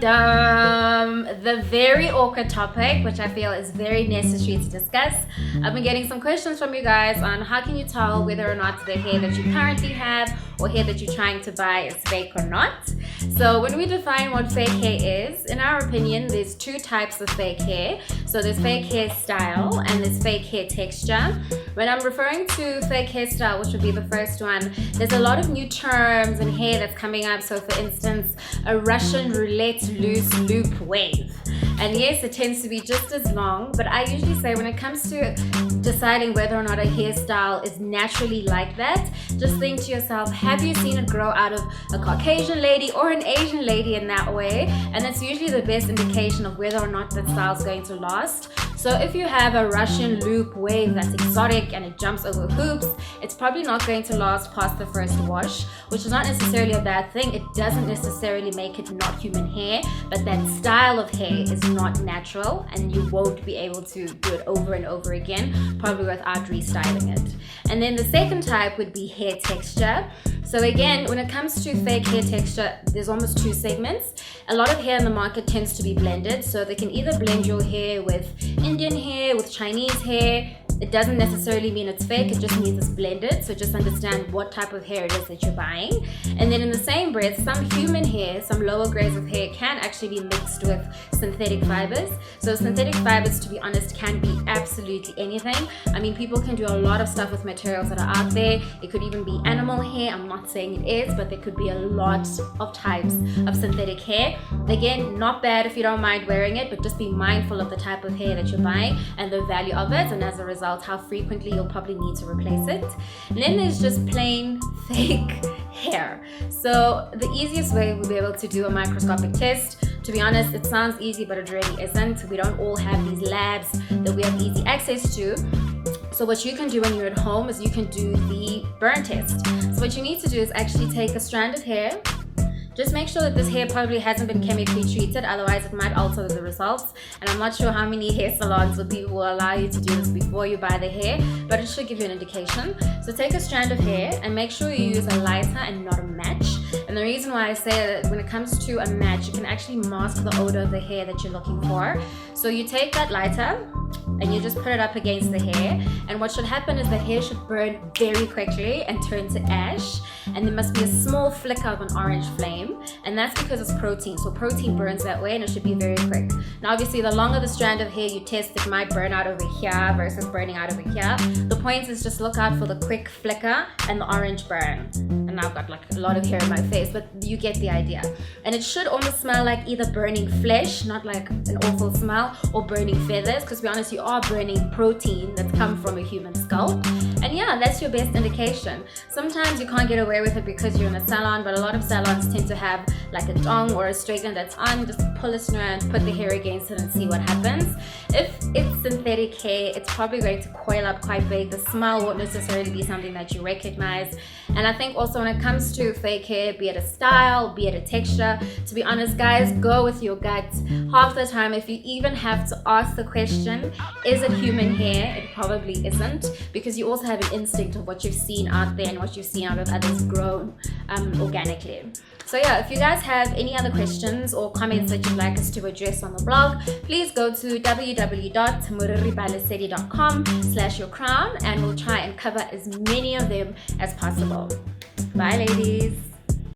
The very awkward topic, which I feel is very necessary to discuss. I've been getting some questions from you guys on how can you tell whether or not the hair that you currently have or hair that you're trying to buy is fake or not. So when we define what fake hair is, in our opinion, there's two types of fake hair. So there's fake hair style and there's fake hair texture. When I'm referring to fake hairstyle, which would be the first one, there's a lot of new terms and hair that's coming up. So for instance, a Russian roulette loose loop wave. And yes, it tends to be just as long, but I usually say when it comes to deciding whether or not a hairstyle is naturally like that, just think to yourself, have you seen it grow out of a Caucasian lady or an Asian lady in that way? And that's usually the best indication of whether or not that style is going to last. So if you have a Russian loop wave that's exotic and it jumps over hoops, it's probably not going to last past the first wash, which is not necessarily a bad thing. It doesn't necessarily make it not human hair, but that style of hair is not natural and you won't be able to do it over and over again, probably without restyling it. And then the second type would be hair texture. So again, when it comes to fake hair texture, there's almost two segments. A lot of hair in the market tends to be blended, so they can either blend your hair with Indian hair, with Chinese hair. It doesn't necessarily mean it's fake, it just means it's blended. So just understand what type of hair it is that you're buying. And then in the same breath, some human hair, some lower grades of hair can actually be mixed with synthetic fibers. So synthetic fibers, to be honest, can be absolutely anything. I mean, people can do a lot of stuff with materials that are out there. It could even be animal hair. I'm not saying it is, but there could be a lot of types of synthetic hair. Again, not bad if you don't mind wearing it, but just be mindful of the type of hair that you're buying and the value of it, and as a result, how frequently you'll probably need to replace it. And then there's just plain fake hair. So the easiest way we'll be able to do a microscopic test, to be honest, it sounds easy, but it really isn't. We don't all have these labs that we have easy access to. So what you can do when you're at home is you can do the burn test. So what you need to do is actually take a strand of hair. Just make sure that this hair probably hasn't been chemically treated, otherwise it might alter the results. And I'm not sure how many hair salons will allow you to do this before you buy the hair, but it should give you an indication. So take a strand of hair and make sure you use a lighter and not a match. And the reason why I say that when it comes to a match, you can actually mask the odor of the hair that you're looking for. So you take that lighter and you just put it up against the hair, and what should happen is the hair should burn very quickly and turn to ash, and there must be a small flicker of an orange flame, and that's because it's protein. So protein burns that way and it should be very quick. Now obviously the longer the strand of hair you test, it might burn out over here versus burning out over here. The point is just look out for the quick flicker and the orange burn. And I've got like a lot of hair in my face, but you get the idea. And it should almost smell like either burning flesh, not like an awful smell, or burning feathers, because to be honest, you are burning protein that's come from a human scalp. And yeah, that's your best indication. Sometimes you can't get away with it because you're in a salon, but a lot of salons tend to have like a dong or a straightener that's on. Just pull a strand, put the hair against it and see what happens. If it's synthetic hair, it's probably going to coil up quite big. The smell won't necessarily be something that you recognize. And I think also when it comes to fake hair, be it a style, be it a texture, to be honest guys, go with your gut. Half the time, if you even have to ask the question, is it human hair? It probably isn't, because you also have an instinct of what you've seen out there and what you've seen out of others grown organically. So yeah, if you guys have any other questions or comments that you'd like us to address on the blog, please go to www.muriribalesedi.com/yourcrown and we'll try and cover as many of them as possible. Bye ladies.